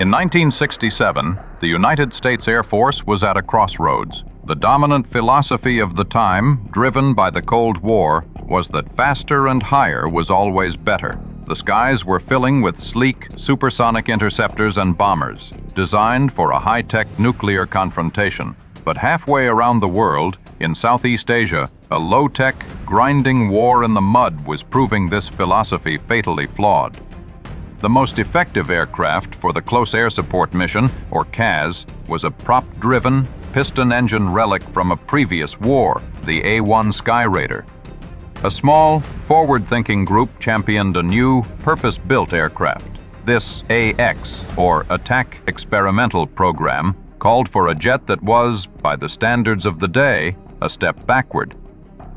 In 1967, the United States Air Force was at a crossroads. The dominant philosophy of the time, driven by the Cold War, was that faster and higher was always better. The skies were filling with sleek, supersonic interceptors and bombers, designed for a high-tech nuclear confrontation. But halfway around the world, in Southeast Asia, a low-tech, grinding war in the mud was proving this philosophy fatally flawed. The most effective aircraft for the Close Air Support Mission, or CAS, was a prop-driven, piston-engine relic from a previous war, the A-1 Skyraider. A small, forward-thinking group championed a new, purpose-built aircraft. This AX, or Attack Experimental Program, called for a jet that was, by the standards of the day, a step backward.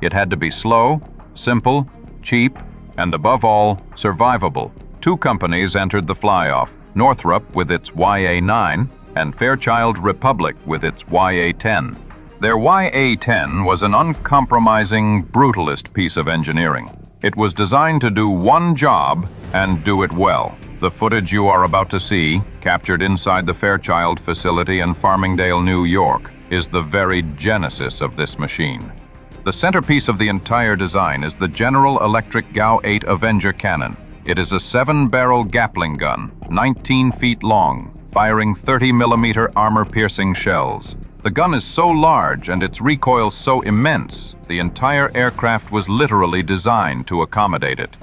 It had to be slow, simple, cheap, and above all, survivable. Two companies entered the fly-off, Northrop with its YA-9 and Fairchild Republic with its YA-10. Their YA-10 was an uncompromising, brutalist piece of engineering. It was designed to do one job and do it well. The footage you are about to see, captured inside the Fairchild facility in Farmingdale, New York, is the very genesis of this machine. The centerpiece of the entire design is the General Electric GAU-8 Avenger cannon. It is a 7-barrel Gatling gun, 19 feet long, firing 30mm armor-piercing shells. The gun is so large and its recoil so immense, the entire aircraft was literally designed to accommodate it.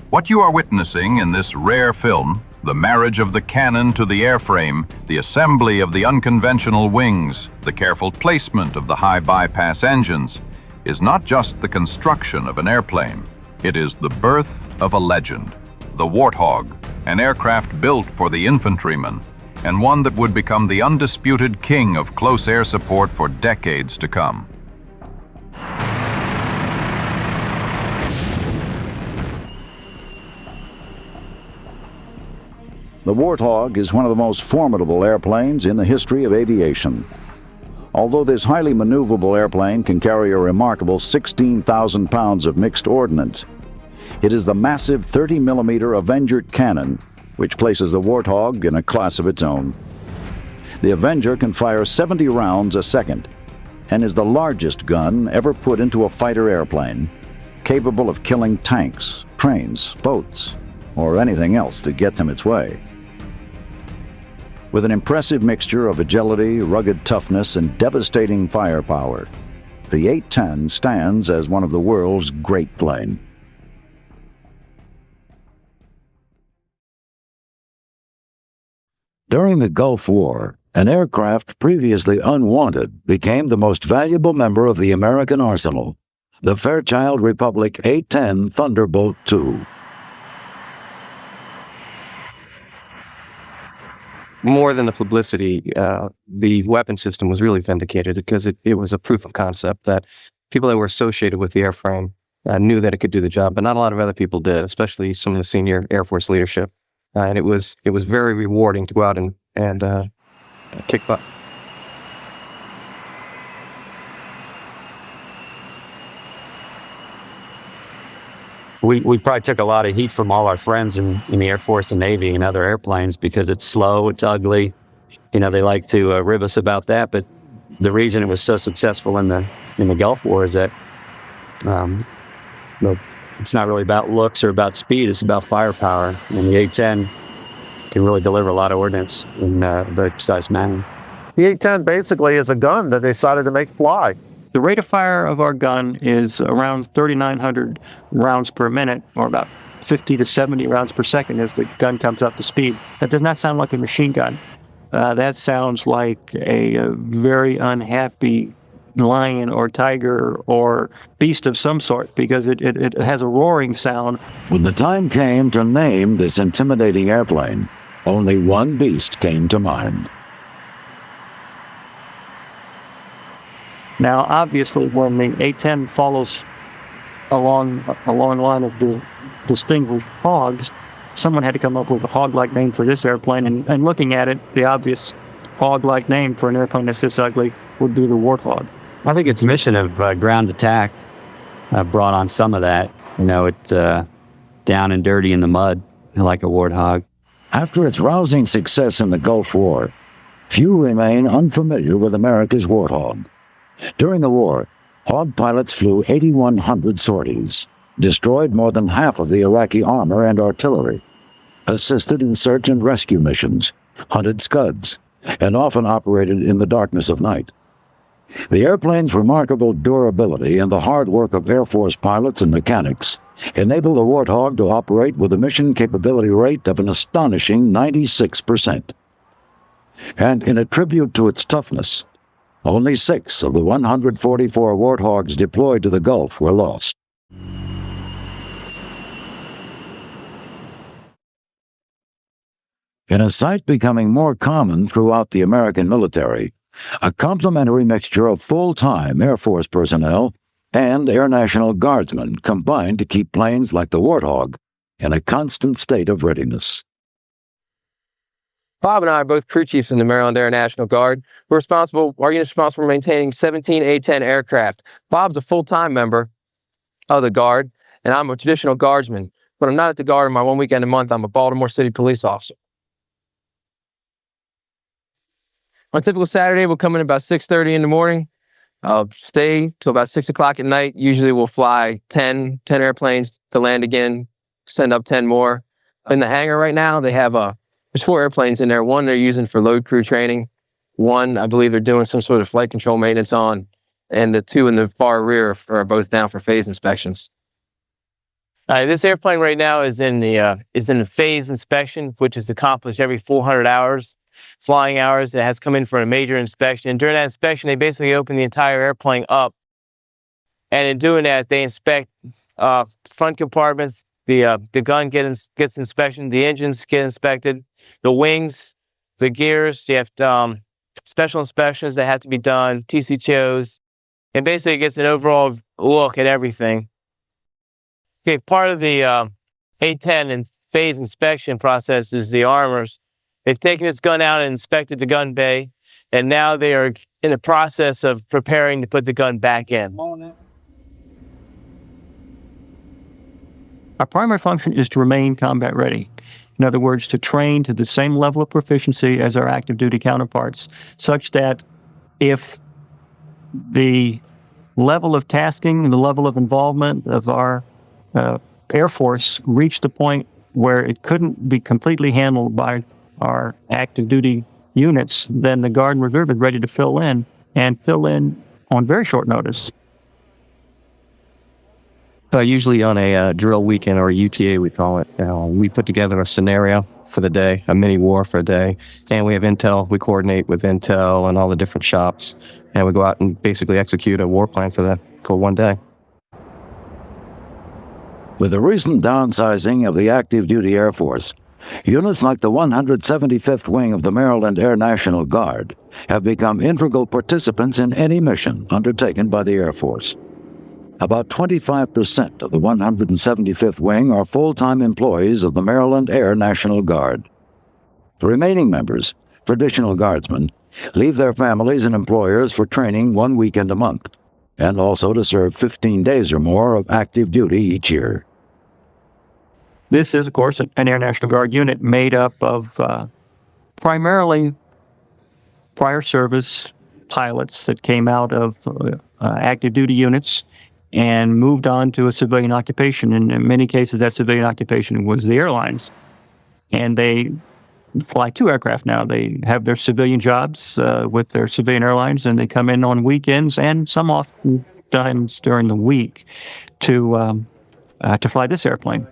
What you are witnessing in this rare film, the marriage of the cannon to the airframe, the assembly of the unconventional wings, the careful placement of the high bypass engines, is not just the construction of an airplane. It is the birth of a legend, the Warthog, an aircraft built for the infantryman, and one that would become the undisputed king of close air support for decades to come. The Warthog is one of the most formidable airplanes in the history of aviation. Although this highly maneuverable airplane can carry a remarkable 16,000 pounds of mixed ordnance, it is the massive 30mm Avenger cannon which places the Warthog in a class of its own. The Avenger can fire 70 rounds a second and is the largest gun ever put into a fighter airplane, capable of killing tanks, trains, boats, or anything else that gets in its way. With an impressive mixture of agility, rugged toughness, and devastating firepower, the A-10 stands as one of the world's great planes. During the Gulf War, an aircraft previously unwanted became the most valuable member of the American arsenal, the Fairchild Republic A-10 Thunderbolt II. More than the publicity, the weapon system was really vindicated because it was a proof of concept that people that were associated with the airframe knew that it could do the job, but not a lot of other people did, especially some of the senior Air Force leadership. And it was very rewarding to go out and kick butt. We probably took a lot of heat from all our friends in the Air Force and Navy and other airplanes because it's slow, it's ugly. You know, they like to rib us about that. But the reason it was so successful in the Gulf War is that it's not really about looks or about speed, it's about firepower. And the A-10 can really deliver a lot of ordnance in a very precise manner. The A-10 basically is a gun that they decided to make fly. The rate of fire of our gun is around 3,900 rounds per minute, or about 50 to 70 rounds per second as the gun comes up to speed. That does not sound like a machine gun. That sounds like a very unhappy lion or tiger or beast of some sort, because it has a roaring sound. When the time came to name this intimidating airplane, only one beast came to mind. Now, obviously, when the A-10 follows a long line of the distinguished hogs, someone had to come up with a hog-like name for this airplane, and looking at it, the obvious hog-like name for an airplane that's this ugly would be the Warthog. I think its mission of ground attack brought on some of that. You know, it's down and dirty in the mud, like a Warthog. After its rousing success in the Gulf War, few remain unfamiliar with America's Warthog. During the war, Hog pilots flew 8,100 sorties, destroyed more than half of the Iraqi armor and artillery, assisted in search and rescue missions, hunted Scuds, and often operated in the darkness of night. The airplane's remarkable durability and the hard work of Air Force pilots and mechanics enable the Warthog to operate with a mission capability rate of an astonishing 96%. And in a tribute to its toughness, only 6 of the 144 Warthogs deployed to the Gulf were lost. In a sight becoming more common throughout the American military, a complementary mixture of full-time Air Force personnel and Air National Guardsmen combined to keep planes like the Warthog in a constant state of readiness. Bob and I are both crew chiefs in the Maryland Air National Guard. Our unit's responsible for maintaining 17 A-10 aircraft. Bob's a full-time member of the Guard, and I'm a traditional Guardsman. But I'm not at the Guard on my one weekend a month. I'm a Baltimore City police officer. On a typical Saturday, we'll come in about 6:30 in the morning. I'll stay till about 6 o'clock at night. Usually we'll fly 10 airplanes to land again, send up 10 more. In the hangar right now, they have there's 4 airplanes in there. One they're using for load crew training. One, I believe they're doing some sort of flight control maintenance on. And the 2 in the far rear are both down for phase inspections. This airplane right now is in the phase inspection, which is accomplished every 400 hours. Flying hours. It has come in for a major inspection. And during that inspection, they basically open the entire airplane up. And in doing that, they inspect front compartments. The gun gets inspection. The engines get inspected. The wings, the gears. You have special inspections that have to be done. TCTOs, and basically it gets an overall look at everything. Okay, part of the A-10 and phase inspection process is the armors. They've taken this gun out and inspected the gun bay, and now they are in the process of preparing to put the gun back in. Our primary function is to remain combat ready. In other words, to train to the same level of proficiency as our active duty counterparts, such that if the level of tasking and the level of involvement of our Air Force reached the point where it couldn't be completely handled by our active duty units, then the Guard and Reserve is ready to fill in on very short notice. Usually on a drill weekend, or a UTA we call it, we put together a scenario for the day, a mini war for a day, and we have intel. We coordinate with intel and all the different shops, and we go out and basically execute a war plan for one day. With the recent downsizing of the active duty Air Force, units like the 175th Wing of the Maryland Air National Guard have become integral participants in any mission undertaken by the Air Force. About 25% of the 175th Wing are full-time employees of the Maryland Air National Guard. The remaining members, traditional Guardsmen, leave their families and employers for training 1 weekend a month, and also to serve 15 days or more of active duty each year. This is, of course, an Air National Guard unit made up of primarily prior service pilots that came out of active duty units and moved on to a civilian occupation. And in many cases, that civilian occupation was the airlines. And they fly 2 aircraft now. They have their civilian jobs with their civilian airlines, and they come in on weekends and some oftentimes during the week to fly this airplane.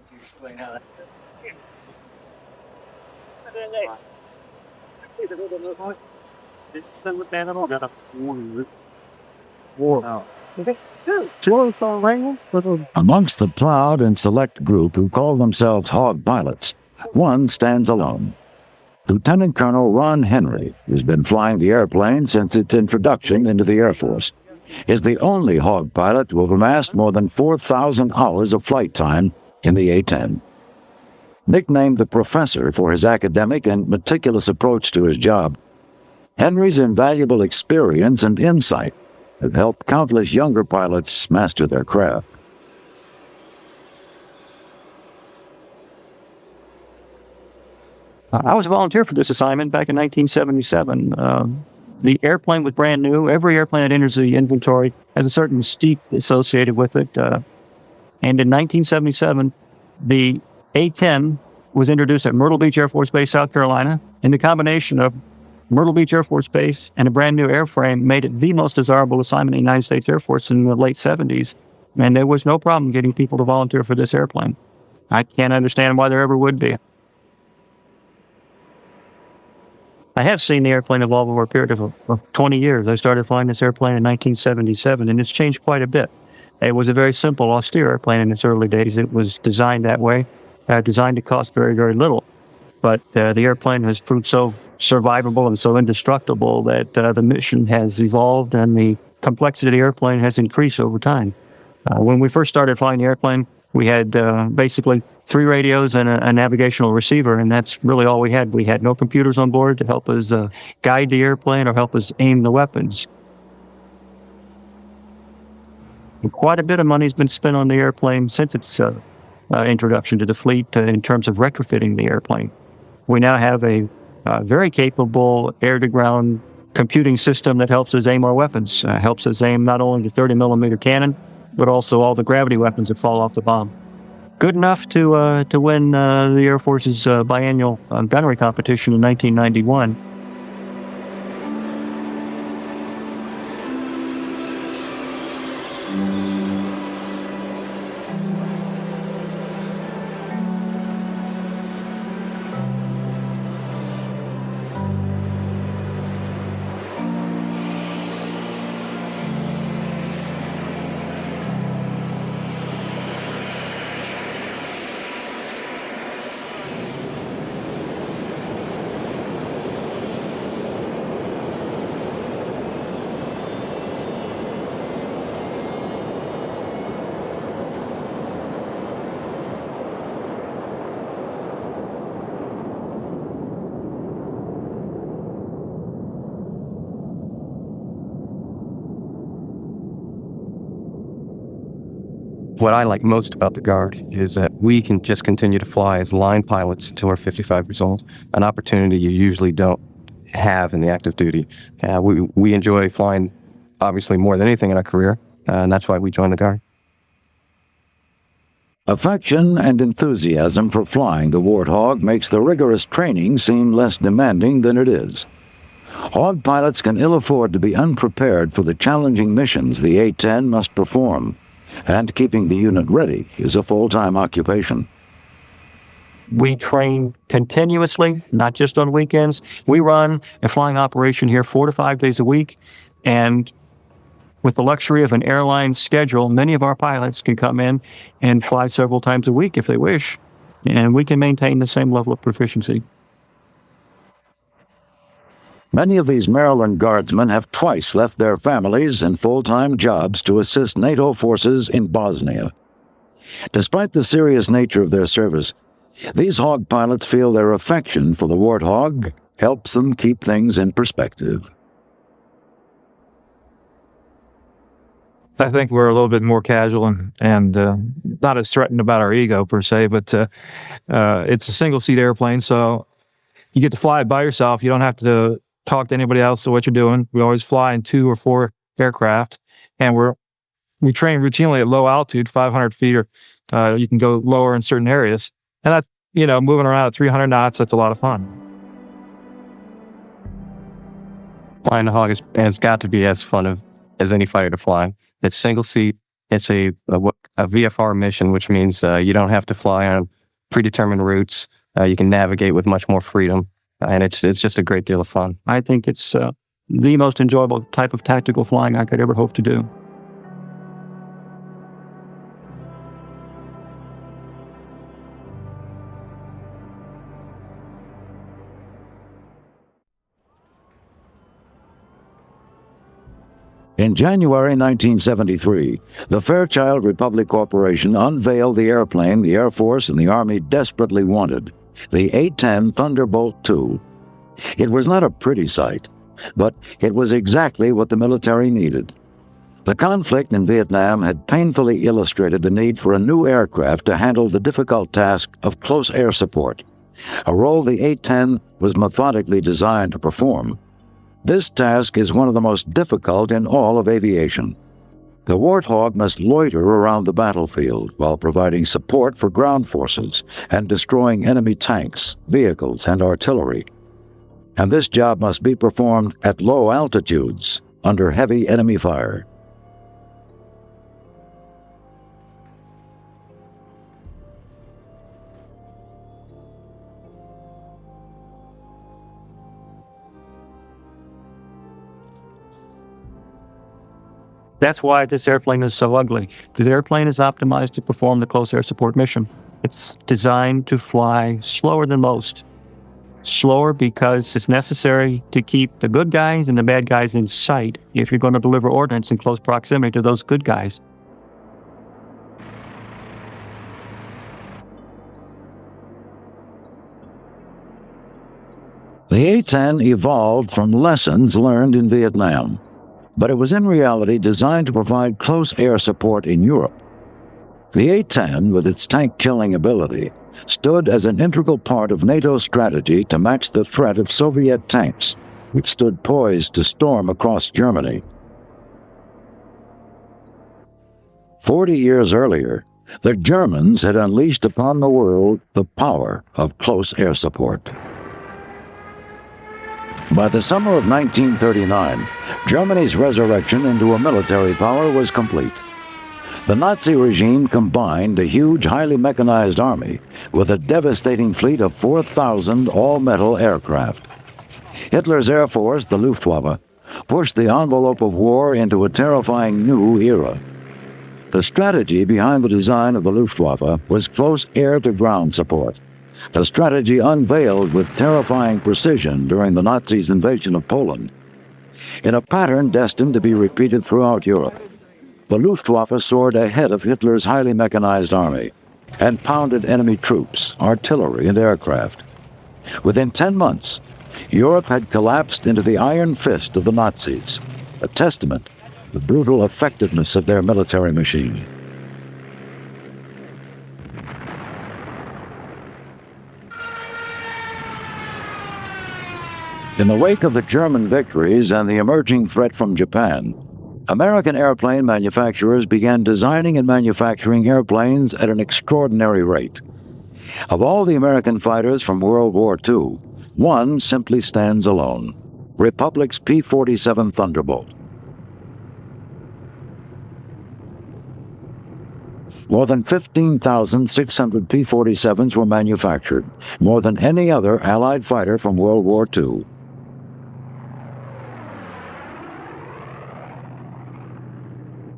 Amongst the plowed and select group who call themselves hog pilots, one stands alone. Lieutenant Colonel Ron Henry, who's been flying the airplane since its introduction into the Air Force, is the only hog pilot to have amassed more than 4,000 hours of flight time in the A-10. Nicknamed the Professor for his academic and meticulous approach to his job, Henry's invaluable experience and insight have helped countless younger pilots master their craft. I was a volunteer for this assignment back in 1977. The airplane was brand new. Every airplane that enters the inventory has a certain mystique associated with it. And in 1977, the A-10 was introduced at Myrtle Beach Air Force Base, South Carolina. And the combination of Myrtle Beach Air Force Base and a brand new airframe made it the most desirable assignment in the United States Air Force in the late 70s. And there was no problem getting people to volunteer for this airplane. I can't understand why there ever would be. I have seen the airplane evolve over a period of 20 years. I started flying this airplane in 1977, and it's changed quite a bit. It was a very simple, austere airplane in its early days. It was designed that way, designed to cost very, very little. But the airplane has proved so survivable and so indestructible that the mission has evolved and the complexity of the airplane has increased over time. When we first started flying the airplane, we had basically 3 radios and a navigational receiver, and that's really all we had. We had no computers on board to help us guide the airplane or help us aim the weapons. And quite a bit of money has been spent on the airplane since its introduction to the fleet in terms of retrofitting the airplane. We now have a very capable air-to-ground computing system that helps us aim our weapons, helps us aim not only the 30-millimeter cannon, but also all the gravity weapons that fall off the bomb. Good enough to win the Air Force's biannual gunnery competition in 1991. What I like most about the Guard is that we can just continue to fly as line pilots until we're 55 years old, an opportunity you usually don't have in the active duty. We enjoy flying, obviously, more than anything in our career, and that's why we joined the Guard. Affection and enthusiasm for flying the Warthog makes the rigorous training seem less demanding than it is. Hog pilots can ill afford to be unprepared for the challenging missions the A-10 must perform, and keeping the unit ready is a full-time occupation. We train continuously, not just on weekends. We run a flying operation here 4 to 5 days a week, and with the luxury of an airline schedule, many of our pilots can come in and fly several times a week if they wish, and we can maintain the same level of proficiency. Many of these Maryland Guardsmen have twice left their families and full-time jobs to assist NATO forces in Bosnia. Despite the serious nature of their service, these Hog pilots feel their affection for the Warthog helps them keep things in perspective. I think we're a little bit more casual and not as threatened about our ego per se, but it's a single-seat airplane, so you get to fly it by yourself. You don't have to talk to anybody else to what you're doing. We always fly in 2 or 4 aircraft, and we train routinely at low altitude, 500 feet, or you can go lower in certain areas. And that's, moving around at 300 knots, that's a lot of fun. Flying the Hog has got to be as fun as any fighter to fly. It's single seat. It's a VFR mission, which means you don't have to fly on predetermined routes. You can navigate with much more freedom. And it's just a great deal of fun. I think it's the most enjoyable type of tactical flying I could ever hope to do. In January 1973, the Fairchild Republic Corporation unveiled the airplane the Air Force and the Army desperately wanted, the A-10 Thunderbolt II. It was not a pretty sight, but it was exactly what the military needed. The conflict in Vietnam had painfully illustrated the need for a new aircraft to handle the difficult task of close air support, a role the A-10 was methodically designed to perform. This task is one of the most difficult in all of aviation. The Warthog must loiter around the battlefield while providing support for ground forces and destroying enemy tanks, vehicles, and artillery. And this job must be performed at low altitudes, under heavy enemy fire. That's why this airplane is so ugly. This airplane is optimized to perform the close air support mission. It's designed to fly slower than most. Slower because it's necessary to keep the good guys and the bad guys in sight if you're going to deliver ordnance in close proximity to those good guys. The A-10 evolved from lessons learned in Vietnam, but it was in reality designed to provide close air support in Europe. The A-10, with its tank-killing ability, stood as an integral part of NATO's strategy to match the threat of Soviet tanks, which stood poised to storm across Germany. 40 years earlier, the Germans had unleashed upon the world the power of close air support. By the summer of 1939, Germany's resurrection into a military power was complete. The Nazi regime combined a huge, highly mechanized army with a devastating fleet of 4,000 all-metal aircraft. Hitler's Air Force, the Luftwaffe, pushed the envelope of war into a terrifying new era. The strategy behind the design of the Luftwaffe was close air-to-ground support, a strategy unveiled with terrifying precision during the Nazis' invasion of Poland. In a pattern destined to be repeated throughout Europe, the Luftwaffe soared ahead of Hitler's highly mechanized army and pounded enemy troops, artillery, and aircraft. Within 10 months, Europe had collapsed into the iron fist of the Nazis, a testament to the brutal effectiveness of their military machine. In the wake of the German victories and the emerging threat from Japan, American airplane manufacturers began designing and manufacturing airplanes at an extraordinary rate. Of all the American fighters from World War II, one simply stands alone: Republic's P-47 Thunderbolt. More than 15,600 P-47s were manufactured, more than any other Allied fighter from World War II.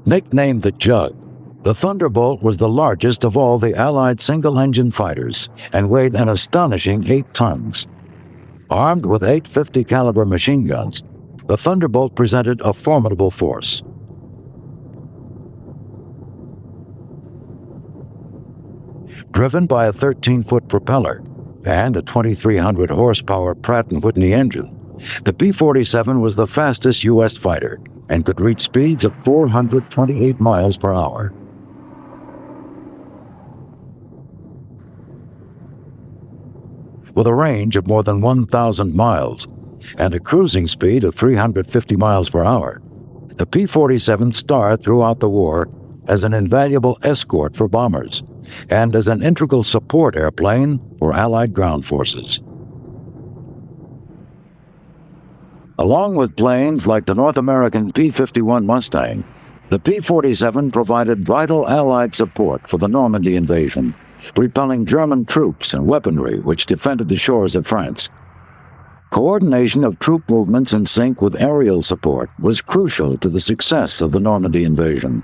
Nicknamed the Jug, the Thunderbolt was the largest of all the Allied single-engine fighters and weighed an astonishing 8 tons. Armed with 8 .50 caliber machine guns, the Thunderbolt presented a formidable force. Driven by a 13-foot propeller and a 2,300 horsepower Pratt & Whitney engine, the P-47 was the fastest U.S. fighter and could reach speeds of 428 miles per hour. With a range of more than 1,000 miles and a cruising speed of 350 miles per hour, the P-47 starred throughout the war as an invaluable escort for bombers and as an integral support airplane for Allied ground forces. Along with planes like the North American P-51 Mustang, the P-47 provided vital Allied support for the Normandy invasion, repelling German troops and weaponry which defended the shores of France. Coordination of troop movements in sync with aerial support was crucial to the success of the Normandy invasion.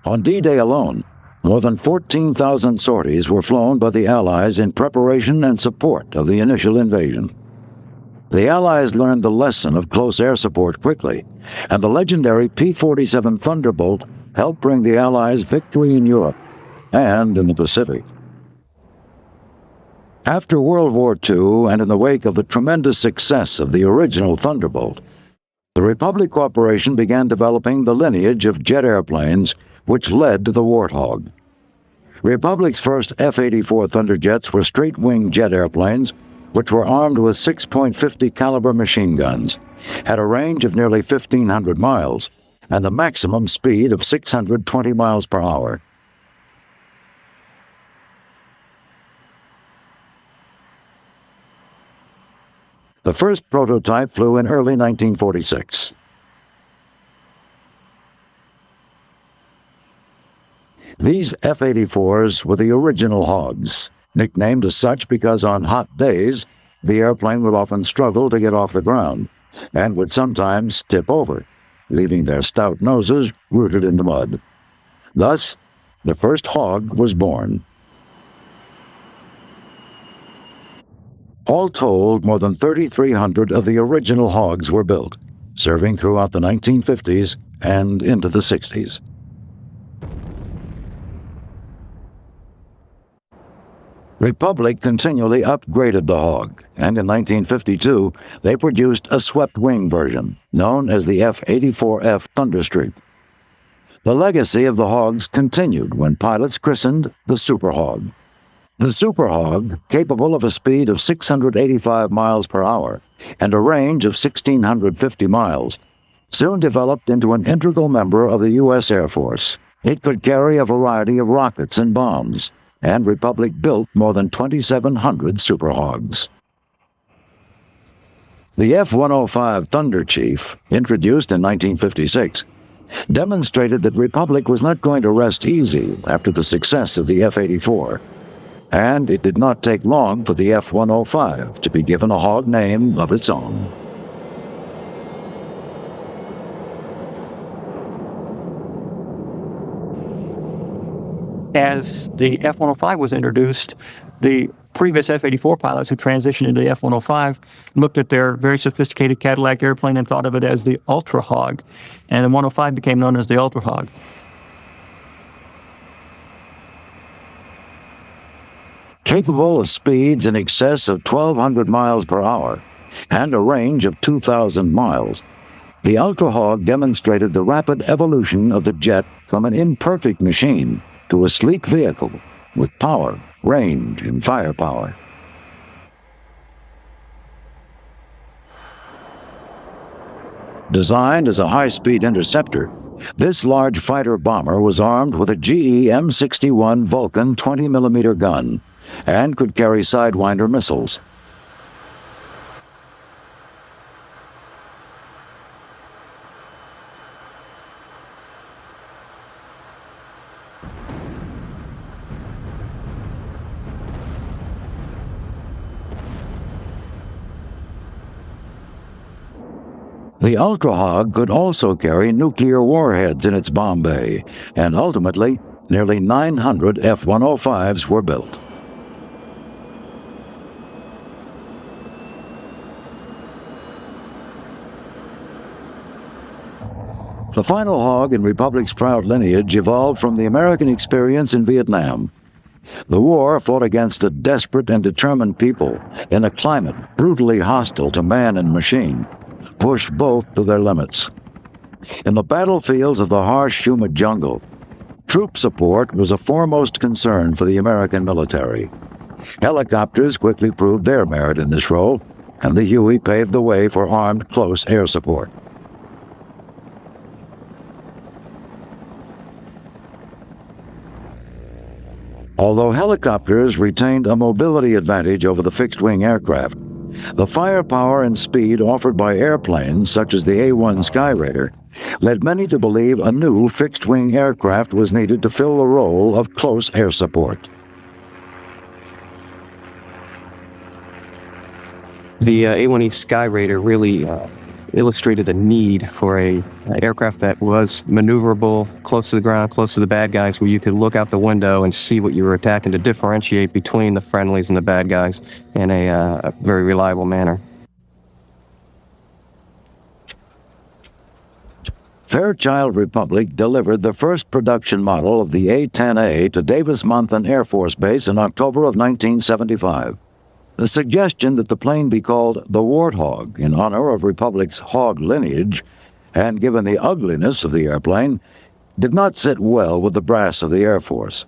On D-Day alone, more than 14,000 sorties were flown by the Allies in preparation and support of the initial invasion. The Allies learned the lesson of close air support quickly, and the legendary P-47 Thunderbolt helped bring the Allies victory in Europe and in the Pacific. After World War II, and in the wake of the tremendous success of the original Thunderbolt, the Republic Corporation began developing the lineage of jet airplanes which led to the Warthog. Republic's first F-84 Thunderjets were straight-wing jet airplanes, which were armed with 6.50 caliber machine guns, had a range of nearly 1,500 miles, and a maximum speed of 620 miles per hour. The first prototype flew in early 1946. These F-84s were the original Hogs, nicknamed as such because on hot days, the airplane would often struggle to get off the ground and would sometimes tip over, leaving their stout noses rooted in the mud. Thus, the first Hog was born. All told, more than 3,300 of the original Hogs were built, serving throughout the 1950s and into the 60s. Republic continually upgraded the Hog, and in 1952 they produced a swept-wing version, known as the F-84F Thunderstreak. The legacy of the Hogs continued when pilots christened the Super Hog. The Super Hog, capable of a speed of 685 miles per hour and a range of 1,650 miles, soon developed into an integral member of the U.S. Air Force. It could carry a variety of rockets and bombs, and Republic built more than 2,700 Super Hogs. The F-105 Thunder Chief, introduced in 1956, demonstrated that Republic was not going to rest easy after the success of the F-84. And it did not take long for the F-105 to be given a Hog name of its own. As the F-105 was introduced, the previous F-84 pilots who transitioned into the F-105 looked at their very sophisticated Cadillac airplane and thought of it as the Ultra Hog, and the 105 became known as the Ultra Hog. Capable of speeds in excess of 1,200 miles per hour and a range of 2,000 miles, the Ultra Hog demonstrated the rapid evolution of the jet from an imperfect machine to a sleek vehicle with power, range, and firepower. Designed as a high-speed interceptor, this large fighter bomber was armed with a GE M61 Vulcan 20mm gun and could carry Sidewinder missiles. The Ultra Hog could also carry nuclear warheads in its bomb bay, and ultimately, nearly 900 F-105s were built. The final Hog in Republic's proud lineage evolved from the American experience in Vietnam. The war fought against a desperate and determined people in a climate brutally hostile to man and machine, pushed both to their limits. In the battlefields of the harsh, humid jungle, troop support was a foremost concern for the American military. Helicopters quickly proved their merit in this role, and the Huey paved the way for armed close air support. Although helicopters retained a mobility advantage over the fixed-wing aircraft, the firepower and speed offered by airplanes such as the A-1 Skyraider led many to believe a new fixed-wing aircraft was needed to fill the role of close air support. The A-1E Skyraider really illustrated a need for an aircraft that was maneuverable, close to the ground, close to the bad guys, where you could look out the window and see what you were attacking to differentiate between the friendlies and the bad guys in a very reliable manner. Fairchild Republic delivered the first production model of the A-10A to Davis-Monthan Air Force Base in October of 1975. The suggestion that the plane be called the Warthog in honor of Republic's Hog lineage, and given the ugliness of the airplane, did not sit well with the brass of the Air Force.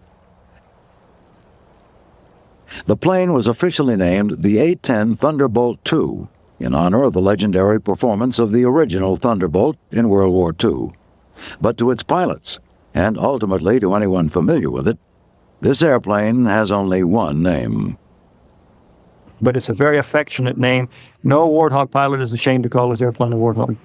The plane was officially named the A-10 Thunderbolt II in honor of the legendary performance of the original Thunderbolt in World War II. But to its pilots, and ultimately to anyone familiar with it, this airplane has only one name. But it's a very affectionate name. No Warthog pilot is ashamed to call his airplane a Warthog.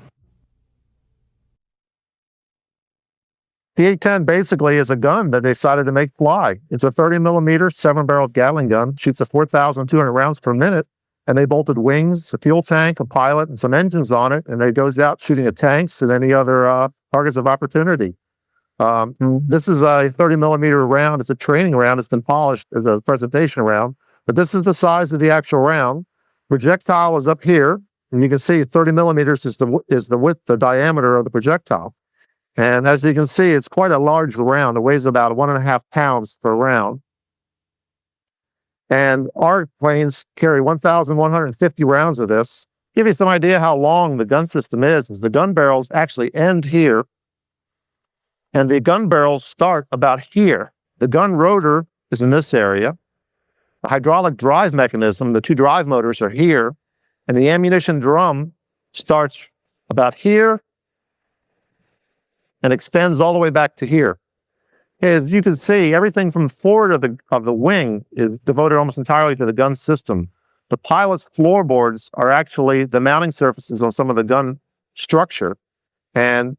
The A-10 basically is a gun that they decided to make fly. It's a 30-millimeter, 7-barreled Gatling gun, shoots at 4,200 rounds per minute, and they bolted wings, a fuel tank, a pilot, and some engines on it, and it goes out shooting at tanks and any other targets of opportunity. This is a 30-millimeter round. It's a training round. It's been polished as a presentation round, but this is the size of the actual round. Projectile is up here, and you can see 30 millimeters is the width, the diameter of the projectile. And as you can see, it's quite a large round. It weighs about 1.5 pounds per round. And our planes carry 1,150 rounds of this. Give you some idea how long the gun system is the gun barrels actually end here, and the gun barrels start about here. The gun rotor is in this area. The hydraulic drive mechanism, the two drive motors are here, and the ammunition drum starts about here and extends all the way back to here. As you can see, everything from forward of the wing is devoted almost entirely to the gun system. The pilot's floorboards are actually the mounting surfaces on some of the gun structure. And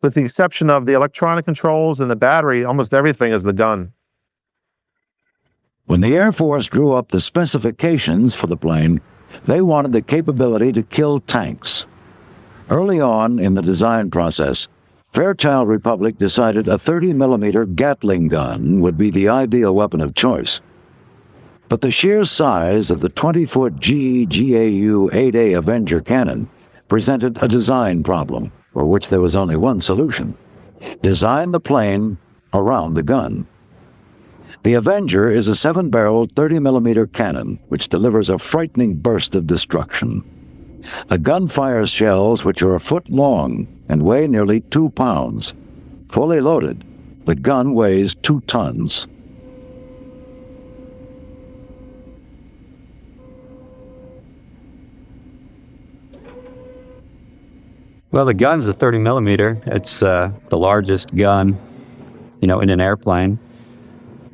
with the exception of the electronic controls and the battery, almost everything is the gun. When the Air Force drew up the specifications for the plane, they wanted the capability to kill tanks. Early on in the design process, Fairchild Republic decided a 30-millimeter Gatling gun would be the ideal weapon of choice. But the sheer size of the 20-foot GE GAU 8A Avenger cannon presented a design problem for which there was only one solution: design the plane around the gun. The Avenger is a 7-barreled 30-millimeter cannon which delivers a frightening burst of destruction. The gun fires shells which are a foot long and weigh nearly 2 pounds. Fully loaded, the gun weighs 2 tons. Well, the gun's a 30 millimeter. It's the largest gun, in an airplane.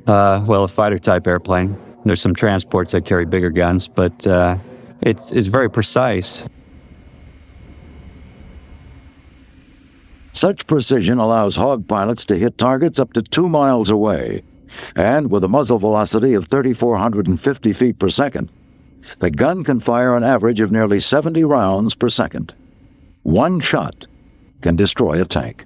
A fighter type airplane. There's some transports that carry bigger guns, but it's very precise. Such precision allows Hawk pilots to hit targets up to 2 miles away, and with a muzzle velocity of 3,450 feet per second, the gun can fire an average of nearly 70 rounds per second. One shot can destroy a tank.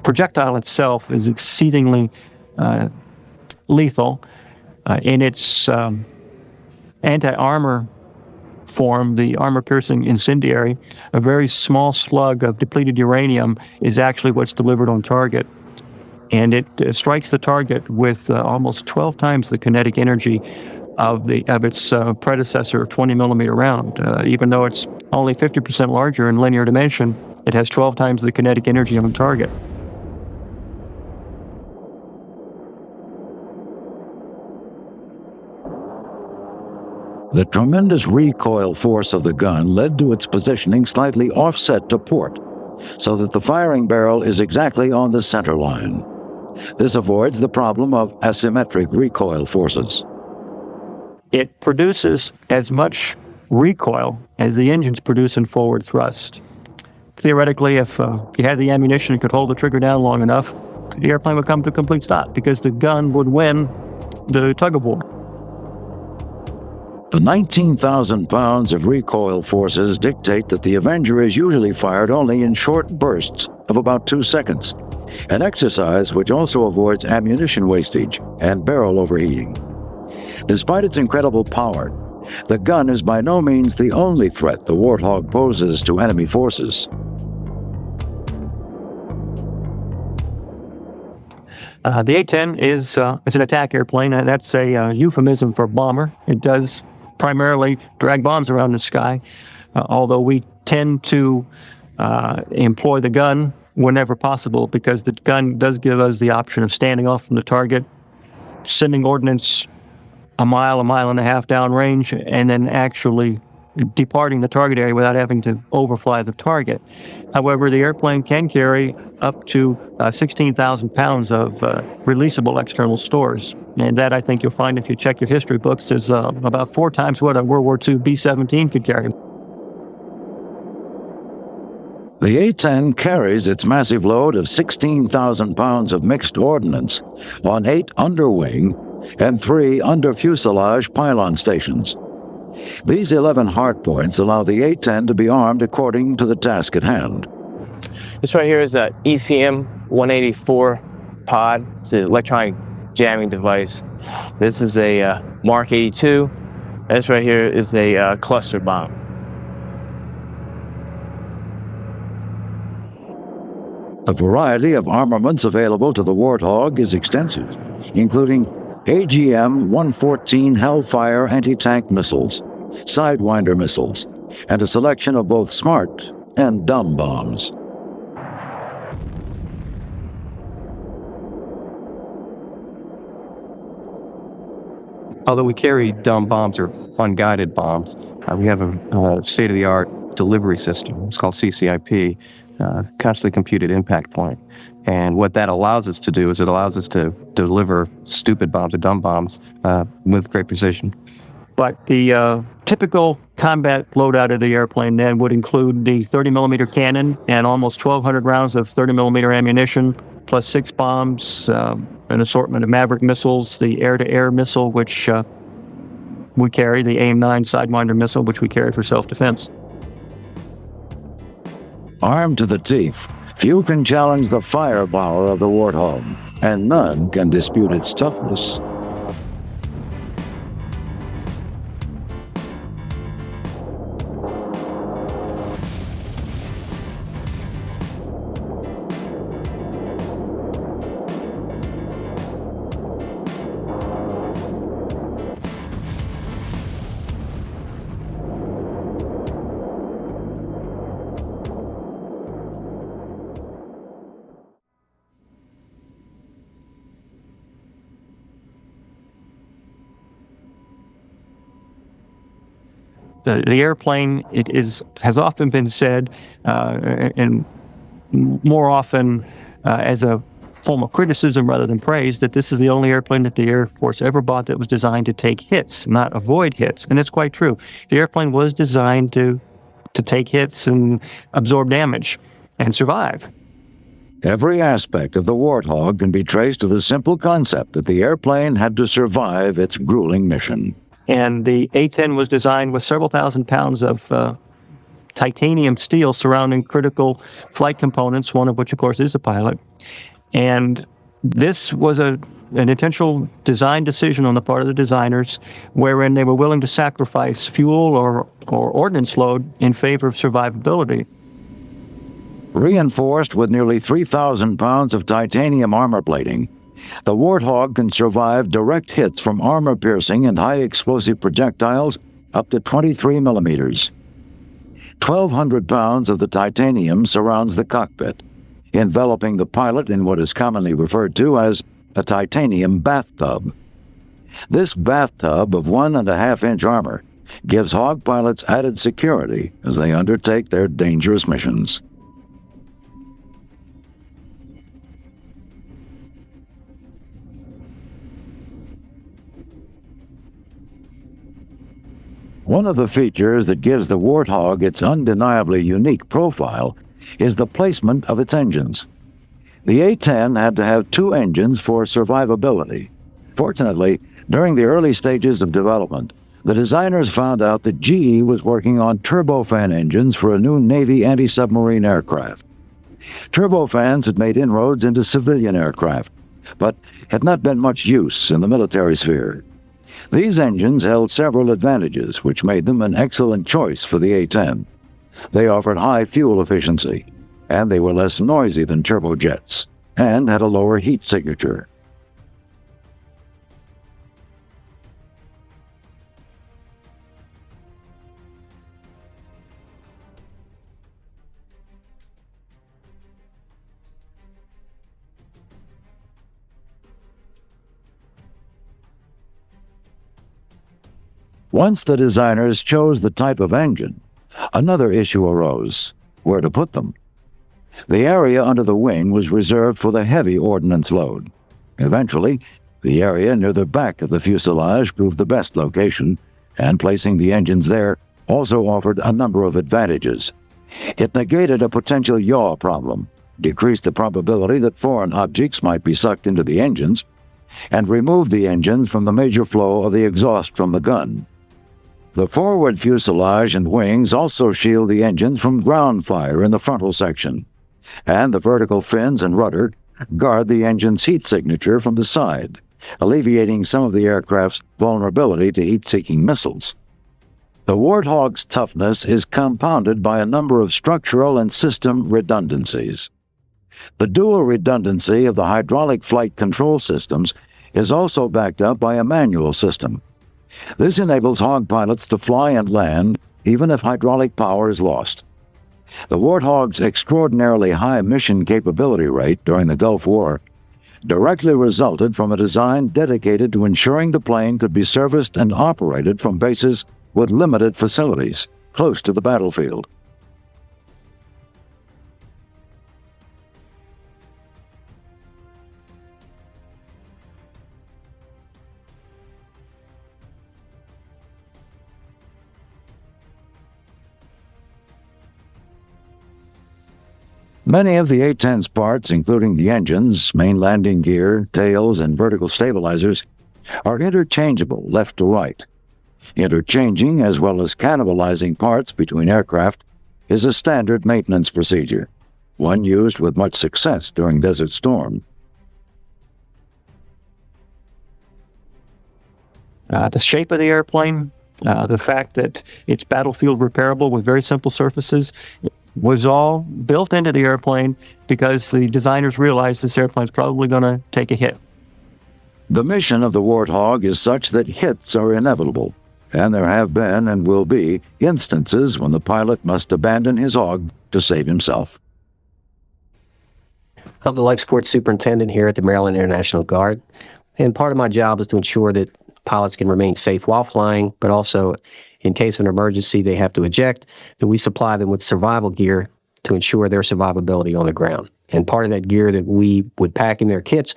Projectile itself is exceedingly lethal. In its anti-armor form, the armor-piercing incendiary, a very small slug of depleted uranium is actually what's delivered on target. And it strikes the target with almost 12 times the kinetic energy of its predecessor 20-millimeter round. Even though it's only 50% larger in linear dimension, it has 12 times the kinetic energy on the target. The tremendous recoil force of the gun led to its positioning slightly offset to port, so that the firing barrel is exactly on the center line. This avoids the problem of asymmetric recoil forces. It produces as much recoil as the engines produce in forward thrust. Theoretically, if you had the ammunition and could hold the trigger down long enough, the airplane would come to a complete stop because the gun would win the tug-of-war. The 19,000 pounds of recoil forces dictate that the Avenger is usually fired only in short bursts of about 2 seconds, an exercise which also avoids ammunition wastage and barrel overheating. Despite its incredible power, The gun is by no means the only threat the Warthog poses to enemy forces. The A-10 is an attack airplane, and that's a euphemism for bomber. It does primarily drag bombs around the sky, although we tend to employ the gun whenever possible because the gun does give us the option of standing off from the target, sending ordnance a mile and a half downrange, and then actually departing the target area without having to overfly the target. However, the airplane can carry up to 16,000 pounds of releasable external stores. And that, I think you'll find if you check your history books, is about 4 times what a World War II B-17 could carry. The A-10 carries its massive load of 16,000 pounds of mixed ordnance on 8 underwing and 3 under-fuselage pylon stations. These 11 hardpoints allow the A-10 to be armed according to the task at hand. This right here is a ECM 184 pod. It's an electronic jamming device. This is a Mark 82. This right here is a cluster bomb. The variety of armaments available to the Warthog is extensive, including AGM-114 Hellfire anti-tank missiles, Sidewinder missiles, and a selection of both smart and dumb bombs. Although we carry dumb bombs or unguided bombs, we have a state-of-the-art delivery system. It's called CCIP, constantly computed impact point. And what that allows us to do is it allows us to deliver stupid bombs or dumb bombs with great precision. But the typical combat loadout of the airplane then would include the 30-millimeter cannon and almost 1,200 rounds of 30-millimeter ammunition, plus 6 bombs, an assortment of Maverick missiles, the air-to-air missile, which we carry, the AIM-9 Sidewinder missile, which we carry for self-defense. Armed to the teeth, few can challenge the firepower of the Warthog, and none can dispute its toughness. The airplane, has often been said, and more often as a form of criticism rather than praise, that this is the only airplane that the Air Force ever bought that was designed to take hits, not avoid hits. And it's quite true. The airplane was designed to take hits and absorb damage and survive. Every aspect of the Warthog can be traced to the simple concept that the airplane had to survive its grueling mission. And the A-10 was designed with several thousand pounds of titanium steel surrounding critical flight components, one of which, of course, is the pilot. And this was an intentional design decision on the part of the designers, wherein they were willing to sacrifice fuel or ordnance load in favor of survivability. Reinforced with nearly 3,000 pounds of titanium armor plating, the Warthog can survive direct hits from armor-piercing and high-explosive projectiles up to 23 millimeters. 1,200 pounds of the titanium surrounds the cockpit, enveloping the pilot in what is commonly referred to as a titanium bathtub. This bathtub of 1.5-inch armor gives Hog pilots added security as they undertake their dangerous missions. One of the features that gives the Warthog its undeniably unique profile is the placement of its engines. The A-10 had to have 2 engines for survivability. Fortunately, during the early stages of development, the designers found out that GE was working on turbofan engines for a new Navy anti-submarine aircraft. Turbofans had made inroads into civilian aircraft, but had not been much use in the military sphere. These engines held several advantages which made them an excellent choice for the A-10. They offered high fuel efficiency, and they were less noisy than turbojets, and had a lower heat signature. Once the designers chose the type of engine, another issue arose: where to put them. The area under the wing was reserved for the heavy ordnance load. Eventually, the area near the back of the fuselage proved the best location, and placing the engines there also offered a number of advantages. It negated a potential yaw problem, decreased the probability that foreign objects might be sucked into the engines, and removed the engines from the major flow of the exhaust from the gun. The forward fuselage and wings also shield the engines from ground fire in the frontal section, and the vertical fins and rudder guard the engine's heat signature from the side, alleviating some of the aircraft's vulnerability to heat-seeking missiles. The Warthog's toughness is compounded by a number of structural and system redundancies. The dual redundancy of the hydraulic flight control systems is also backed up by a manual system. This enables Hog pilots to fly and land even if hydraulic power is lost. The Warthog's extraordinarily high mission capability rate during the Gulf War directly resulted from a design dedicated to ensuring the plane could be serviced and operated from bases with limited facilities close to the battlefield. Many of the A-10's parts, including the engines, main landing gear, tails, and vertical stabilizers, are interchangeable left to right. Interchanging as well as cannibalizing parts between aircraft is a standard maintenance procedure, one used with much success during Desert Storm. The shape of the airplane, the fact that it's battlefield repairable with very simple surfaces, was all built into the airplane because the designers realized this airplane's probably going to take a hit. The mission of the Warthog is such that hits are inevitable, and there have been and will be instances when the pilot must abandon his hog to save himself. I'm the life support superintendent here at the Maryland International Guard, and part of my job is to ensure that pilots can remain safe while flying, but also in case of an emergency they have to eject, that we supply them with survival gear to ensure their survivability on the ground. And part of that gear that we would pack in their kits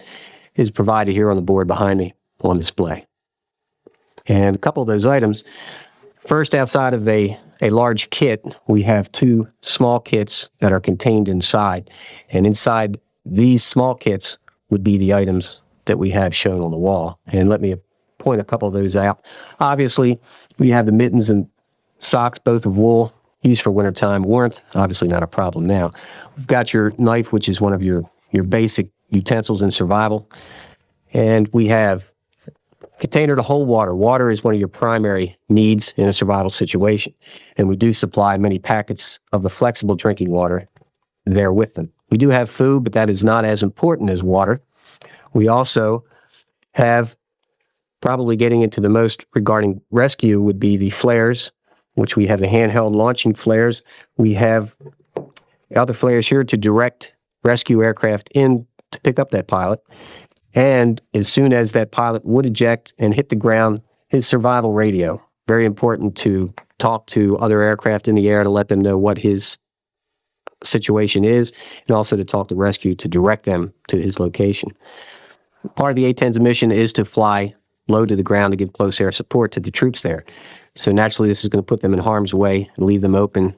is provided here on the board behind me on display. And a couple of those items, first, outside of a large kit, we have two small kits that are contained inside. And inside these small kits would be the items that we have shown on the wall. And let me point a couple of those out. Obviously, we have the mittens and socks, both of wool, used for wintertime warmth. Obviously not a problem now. We've got your knife, which is one of your basic utensils in survival. And we have a container to hold water. Water is one of your primary needs in a survival situation. And we do supply many packets of the flexible drinking water there with them. We do have food, but that is not as important as water. We also have, probably getting into the most regarding rescue, would be the flares, which we have the handheld launching flares. We have other flares here to direct rescue aircraft in to pick up that pilot. And as soon as that pilot would eject and hit the ground, his survival radio. Very important to talk to other aircraft in the air to let them know what his situation is, and also to talk to rescue to direct them to his location. Part of the A-10's mission is to fly low to the ground to give close air support to the troops there. So naturally, this is going to put them in harm's way and leave them open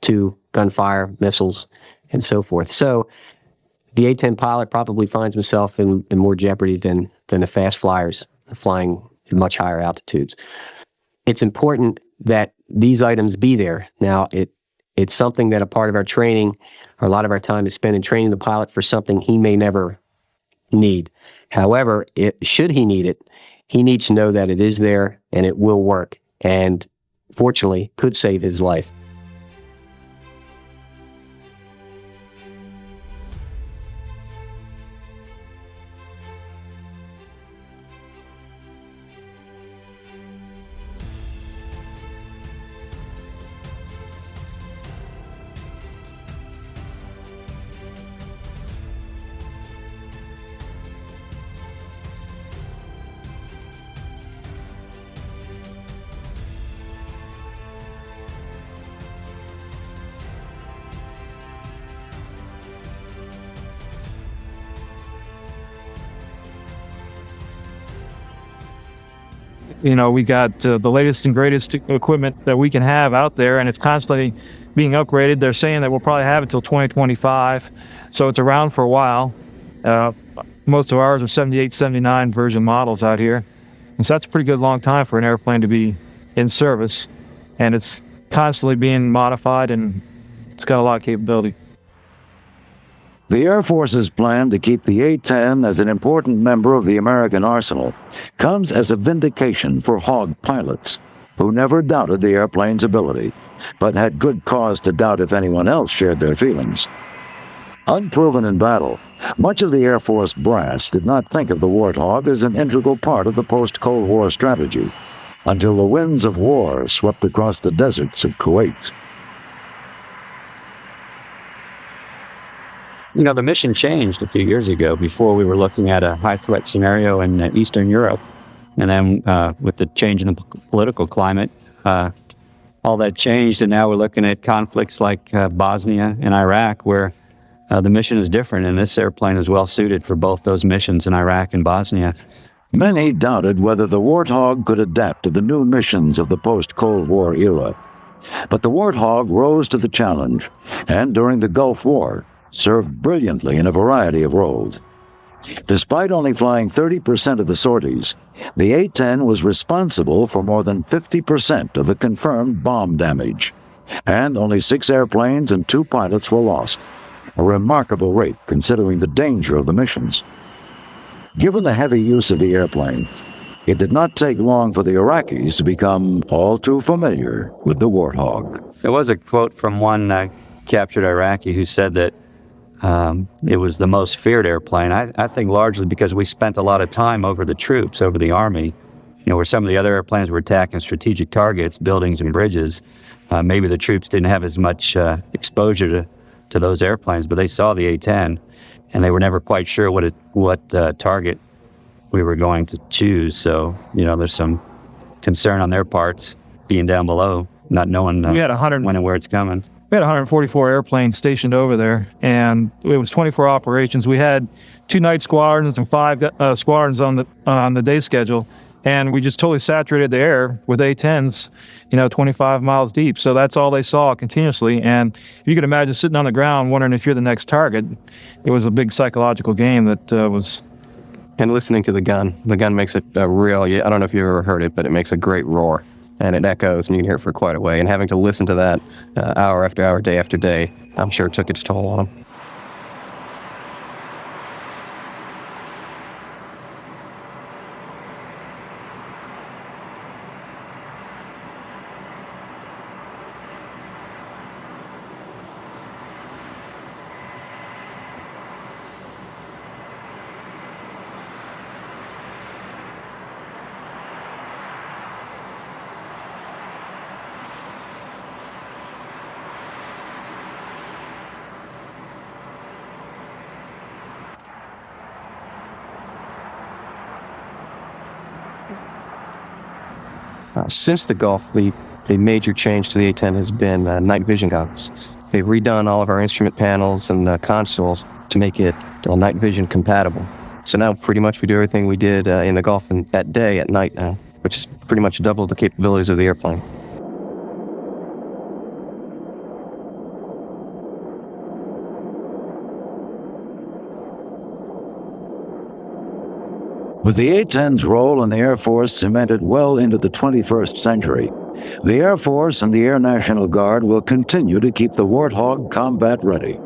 to gunfire, missiles, and so forth. So the A-10 pilot probably finds himself in more jeopardy than the fast flyers flying at much higher altitudes. It's important that these items be there. Now, it's something that a part of our training, or a lot of our time is spent in training the pilot for something he may never need. However, should he need it, He needs to know that it is there and it will work, and fortunately could save his life. You know, we got the latest and greatest equipment that we can have out there, and it's constantly being upgraded. They're saying that we'll probably have it until 2025, so it's around for a while. Most of ours are 78, 79 version models out here, and so that's a pretty good long time for an airplane to be in service, and it's constantly being modified, and it's got a lot of capability. The Air Force's plan to keep the A-10 as an important member of the American arsenal comes as a vindication for Hawk pilots, who never doubted the airplane's ability, but had good cause to doubt if anyone else shared their feelings. Unproven in battle, much of the Air Force brass did not think of the Warthog as an integral part of the post-Cold War strategy, until the winds of war swept across the deserts of Kuwait. You know, the mission changed a few years ago. Before, we were looking at a high-threat scenario in Eastern Europe. And then with the change in the political climate, all that changed, and now we're looking at conflicts like Bosnia and Iraq, where the mission is different, and this airplane is well-suited for both those missions in Iraq and Bosnia. Many doubted whether the Warthog could adapt to the new missions of the post-Cold War era. But the Warthog rose to the challenge, and during the Gulf War, served brilliantly in a variety of roles. Despite only flying 30% of the sorties, the A-10 was responsible for more than 50% of the confirmed bomb damage, and only 6 airplanes and 2 pilots were lost, a remarkable rate considering the danger of the missions. Given the heavy use of the airplane, it did not take long for the Iraqis to become all too familiar with the Warthog. There was a quote from one captured Iraqi who said that it was the most feared airplane. I think largely because we spent a lot of time over the troops, over the Army. You know, where some of the other airplanes were attacking strategic targets, buildings and bridges. Maybe the troops didn't have as much exposure to those airplanes, but they saw the A-10, and they were never quite sure what target we were going to choose. So, you know, there's some concern on their parts, being down below, not knowing when and where it's coming. We had 144 airplanes stationed over there, and it was 24 operations. We had 2 night squadrons and 5 squadrons on the day schedule, and we just totally saturated the air with A-10s, 25 miles deep. So that's all they saw continuously. And you could imagine sitting on the ground wondering if you're the next target. It was a big psychological game that was. And listening to the gun makes it a real, I don't know if you've ever heard it, but it makes a great roar. And it echoes, and you can hear it for quite a way. And having to listen to that hour after hour, day after day, I'm sure it took its toll on them. Since the Gulf, the major change to the A-10 has been night vision goggles. They've redone all of our instrument panels and consoles to make it night vision compatible. So now pretty much we do everything we did in the Gulf at day at night now, which is pretty much double the capabilities of the airplane. With the A-10's role in the Air Force cemented well into the 21st century, the Air Force and the Air National Guard will continue to keep the Warthog combat ready,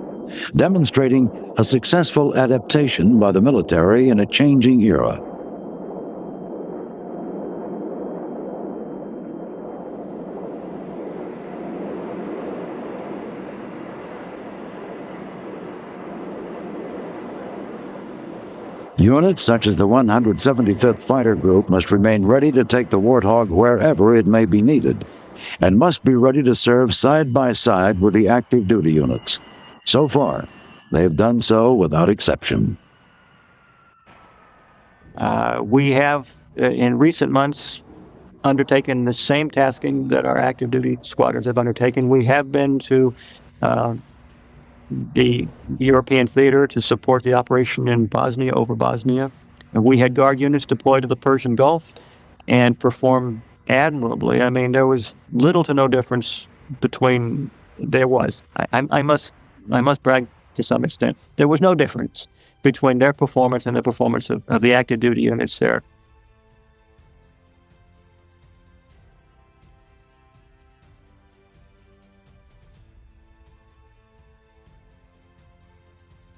demonstrating a successful adaptation by the military in a changing era. Units such as the 175th Fighter Group must remain ready to take the Warthog wherever it may be needed, and must be ready to serve side by side with the active duty units. So far, they have done so without exception. We have, in recent months, undertaken the same tasking that our active duty squadrons have undertaken. We have been to the European theater to support the operation in Bosnia, over Bosnia. And we had guard units deployed to the Persian Gulf and performed admirably. I mean, there was little to no difference between, I must brag to some extent. There was no difference between their performance and the performance of the active duty units there.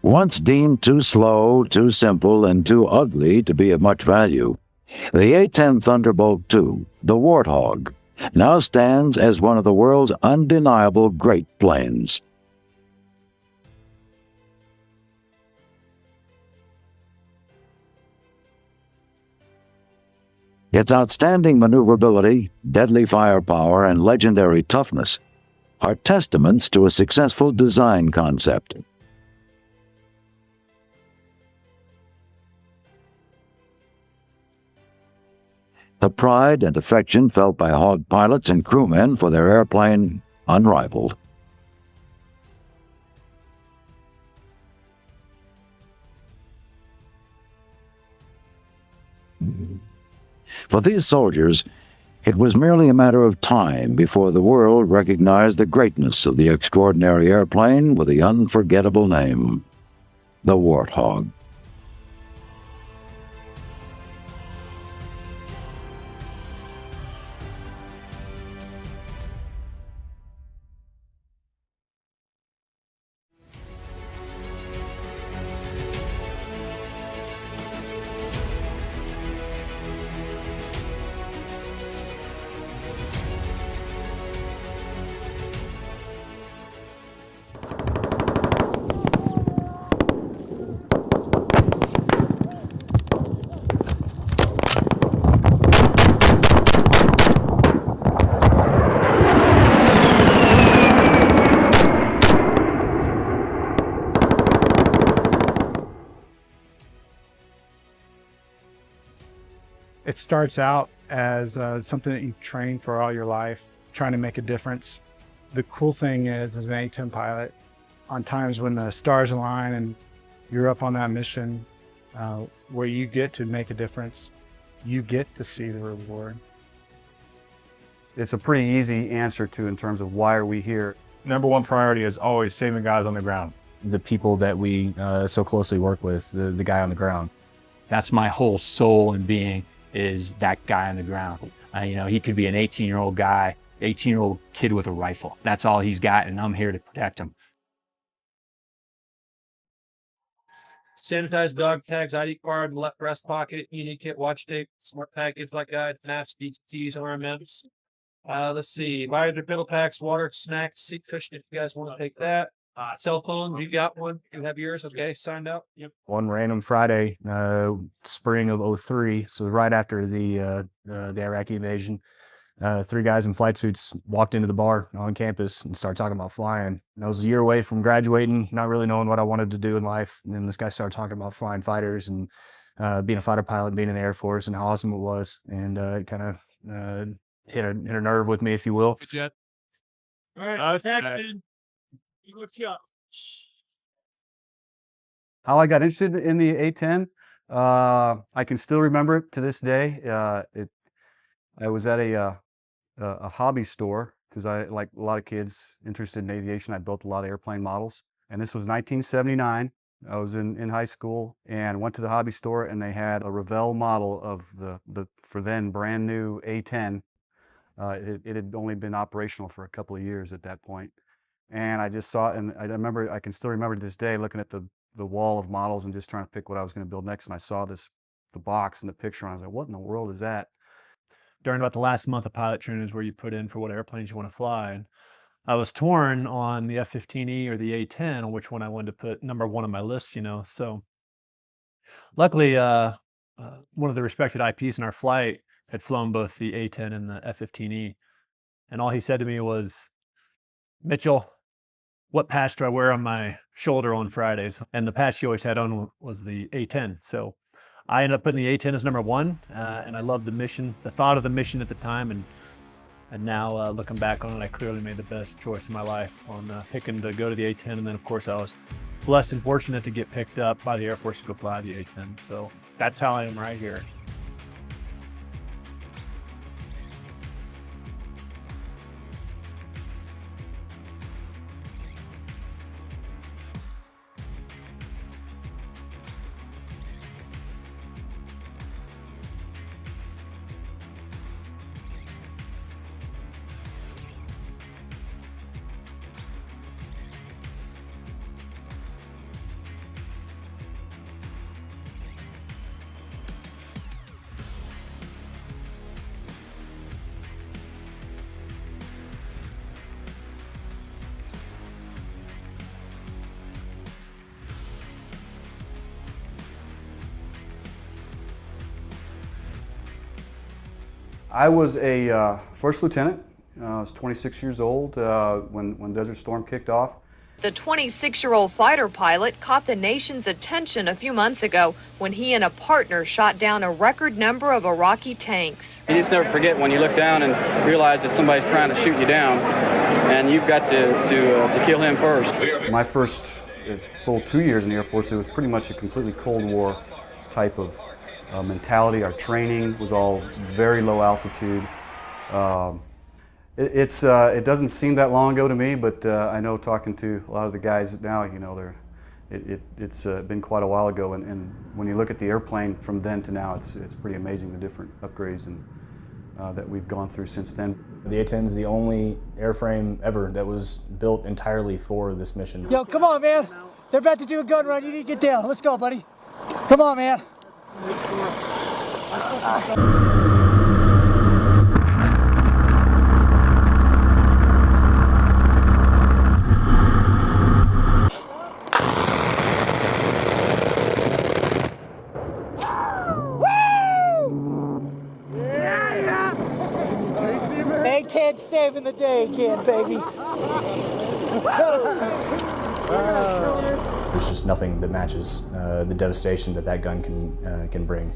Once deemed too slow, too simple, and too ugly to be of much value, the A-10 Thunderbolt II, the Warthog, now stands as one of the world's undeniable great planes. Its outstanding maneuverability, deadly firepower, and legendary toughness are testaments to a successful design concept. The pride and affection felt by Hog pilots and crewmen for their airplane, unrivaled. For these soldiers, it was merely a matter of time before the world recognized the greatness of the extraordinary airplane with the unforgettable name, the Warthog. It starts out as something that you've trained for all your life, trying to make a difference. The cool thing is, as an A-10 pilot, on times when the stars align and you're up on that mission where you get to make a difference, you get to see the reward. It's a pretty easy answer to in terms of why are we here. Number one priority is always saving guys on the ground. The people that we so closely work with, the guy on the ground. That's my whole soul and being, is that guy on the ground. You know, he could be an 18-year-old guy, 18-year-old kid with a rifle. That's all he's got, and I'm here to protect him. Sanitized dog tags, ID card, left breast pocket, unique kit, watch tape, smart package, flight guide, maps, BTTs, RMMs. Let's see, biodegradable packs, water, snacks, seat fishing if you guys want to take that. Cell phone, you got one, you have yours, okay, signed up. Yep. One random Friday, spring of '03, so right after the Iraqi invasion, 3 guys in flight suits walked into the bar on campus and started talking about flying. And I was a year away from graduating, not really knowing what I wanted to do in life. And then this guy started talking about flying fighters and being a fighter pilot, being in the Air Force, and how awesome it was. And it kind of hit a nerve with me, if you will. Good jet. All right, action. How I got interested in the A-10, I can still remember it to this day. I was at a hobby store because I, like a lot of kids interested in aviation, I built a lot of airplane models. And this was 1979. I was in high school and went to the hobby store, and they had a Revell model of the for then brand new A-10. It had only been operational for a couple of years at that point. And I just saw it, and I can still remember to this day looking at the wall of models and just trying to pick what I was going to build next. And I saw the box and the picture, and I was like, what in the world is that? During about the last month of pilot training is where you put in for what airplanes you want to fly. And I was torn on the F-15E or the A-10, on which one I wanted to put number one on my list, you know. So Luckily, one of the respected IPs in our flight had flown both the A-10 and the F-15E. And all he said to me was, Mitchell, what patch do I wear on my shoulder on Fridays? And the patch he always had on was the A-10. So I ended up putting the A-10 as number 1, and I loved the mission, the thought of the mission at the time. And now looking back on it, I clearly made the best choice of my life on picking to go to the A-10. And then, of course, I was blessed and fortunate to get picked up by the Air Force to go fly the A-10. So that's how I am right here. I was a first lieutenant. I was 26 years old when Desert Storm kicked off. The 26-year-old fighter pilot caught the nation's attention a few months ago when he and a partner shot down a record number of Iraqi tanks. You just never forget when you look down and realize that somebody's trying to shoot you down, and you've got to kill him first. My first full 2 years in the Air Force, it was pretty much a completely Cold War type of mentality. Our training was all very low altitude. It doesn't seem that long ago to me, but I know talking to a lot of the guys now, you know, it's been quite a while ago, and when you look at the airplane from then to now, it's pretty amazing the different upgrades and that we've gone through since then. The A-10 is the only airframe ever that was built entirely for this mission. Yo, come on, man. They're about to do a gun run. You need to get down. Let's go, buddy. Come on, man. A-10 saving the day again, baby. There's just nothing that matches the devastation that gun can bring.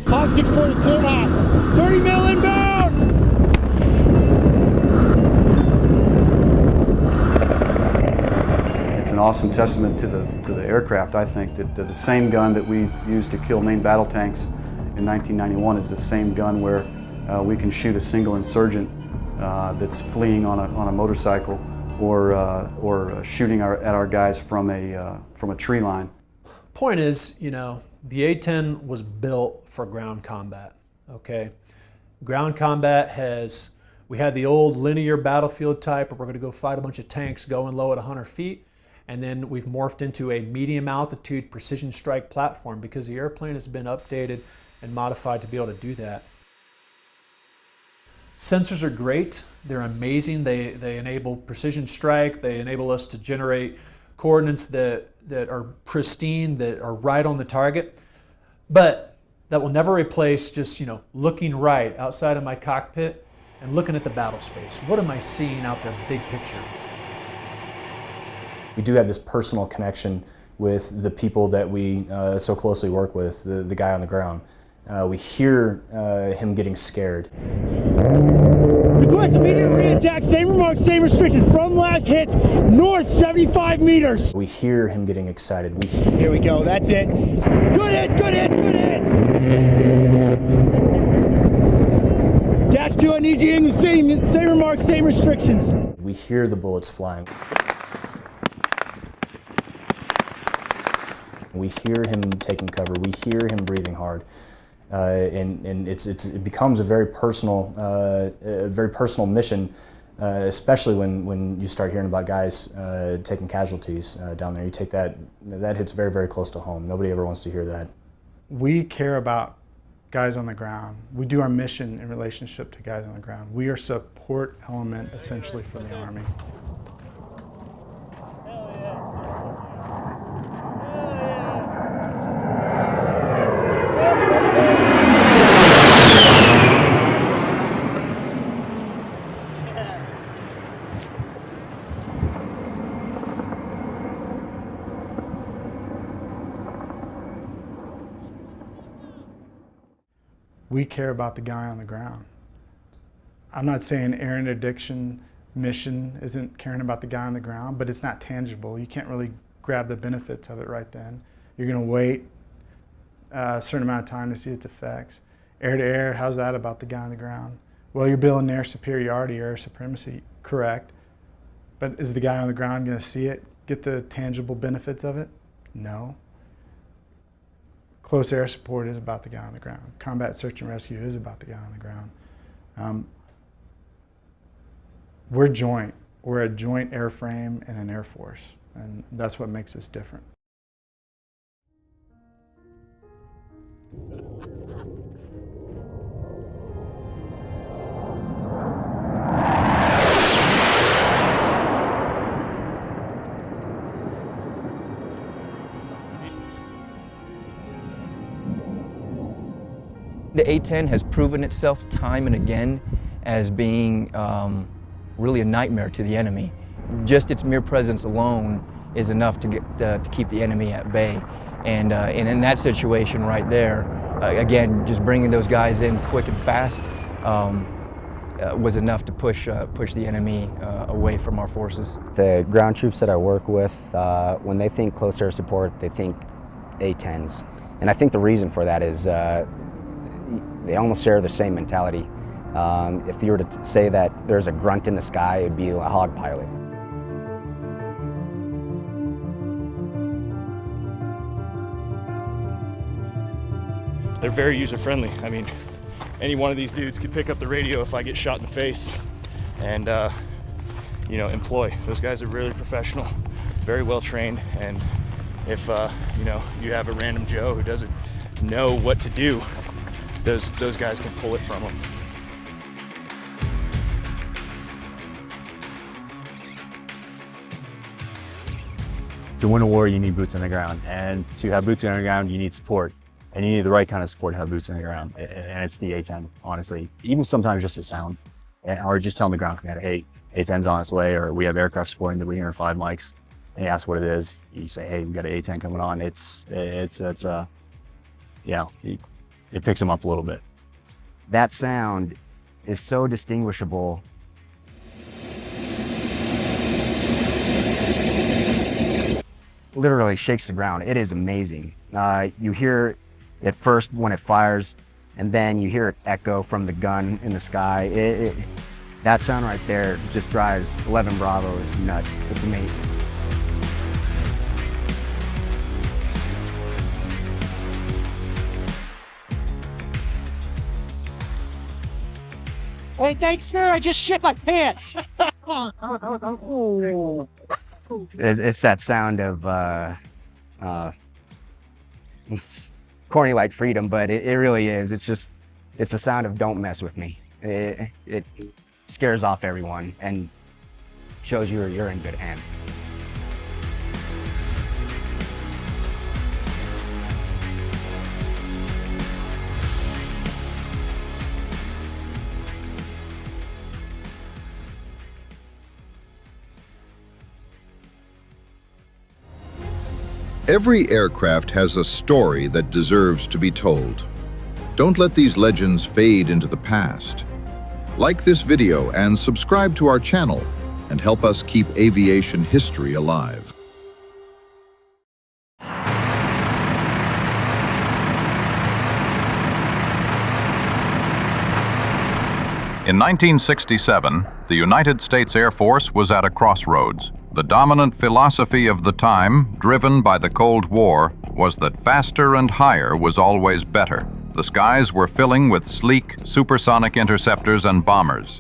Hawk 640 cleared hot. 30 mil inbound. It's an awesome testament to the aircraft, I think, that the same gun that we used to kill main battle tanks in 1991 is the same gun where we can shoot a single insurgent that's fleeing on a motorcycle or shooting at our guys from a tree line. Point is, you know, the A-10 was built for ground combat, okay? Ground combat we had the old linear battlefield type where we're gonna go fight a bunch of tanks going low at 100 feet, and then we've morphed into a medium altitude precision strike platform because the airplane has been updated and modified to be able to do that. Sensors are great, they're amazing, they enable precision strike, they enable us to generate coordinates that are pristine, that are right on the target, but that will never replace just, you know, looking right outside of my cockpit and looking at the battle space. What am I seeing out there, big picture? We do have this personal connection with the people that we so closely work with, the guy on the ground. We hear him getting scared. Request immediate re-attack, same remarks, same restrictions, from last hit, north 75 meters. We hear him getting excited. Here we go, that's it. Good hit, good hit, good hit. Dash 2, I need you in the same remarks, same restrictions. We hear the bullets flying. We hear him taking cover. We hear him breathing hard. And it becomes a very personal mission, especially when you start hearing about guys taking casualties down there. You take that hits very, very close to home. Nobody ever wants to hear that. We care about guys on the ground. We do our mission in relationship to guys on the ground. We are support element essentially for the Army. We care about the guy on the ground. I'm not saying air interdiction mission isn't caring about the guy on the ground, but it's not tangible. You can't really grab the benefits of it right then. You're going to wait a certain amount of time to see its effects. Air to air, how's that about the guy on the ground? Well, you're building air superiority, air supremacy, correct. But is the guy on the ground going to see it, get the tangible benefits of it? No. Close air support is about the guy on the ground. Combat search and rescue is about the guy on the ground. We're joint. We're a joint airframe and an Air Force, and that's what makes us different. The A-10 has proven itself time and again as being really a nightmare to the enemy. Just its mere presence alone is enough to keep the enemy at bay. And in that situation right there, again, just bringing those guys in quick and fast was enough to push the enemy away from our forces. The ground troops that I work with, when they think close air support, they think A-10s. And I think the reason for that is they almost share the same mentality. If you were to say that there's a grunt in the sky, it'd be a hog pilot. They're very user-friendly. I mean, any one of these dudes could pick up the radio if I get shot in the face and, you know, employ. Those guys are really professional, very well trained, and if, you know, you have a random Joe who doesn't know what to do, those guys can pull it from them. To win a war, you need boots on the ground, and to have boots on the ground, you need support, and you need the right kind of support to have boots on the ground, and it's the A-10, honestly. Even sometimes just a sound, or just telling the ground commander, hey, A-10's on its way, or we have aircraft supporting the 305 mics, and you ask what it is, you say, hey, we got an A-10 coming on. Yeah, it picks them up a little bit. That sound is so distinguishable. Literally shakes the ground. It is amazing. You hear it first when it fires, and then you hear it echo from the gun in the sky. That sound right there just drives 11 Bravos nuts. It's amazing. Hey, thanks, sir. I just shit my pants. It's that sound of it's corny like freedom, but it really is. It's the sound of don't mess with me. It scares off everyone and shows you're in good hands. Every aircraft has a story that deserves to be told. Don't let these legends fade into the past. Like this video and subscribe to our channel and help us keep aviation history alive. In 1967, the United States Air Force was at a crossroads. The dominant philosophy of the time, driven by the Cold War, was that faster and higher was always better. The skies were filling with sleek, supersonic interceptors and bombers.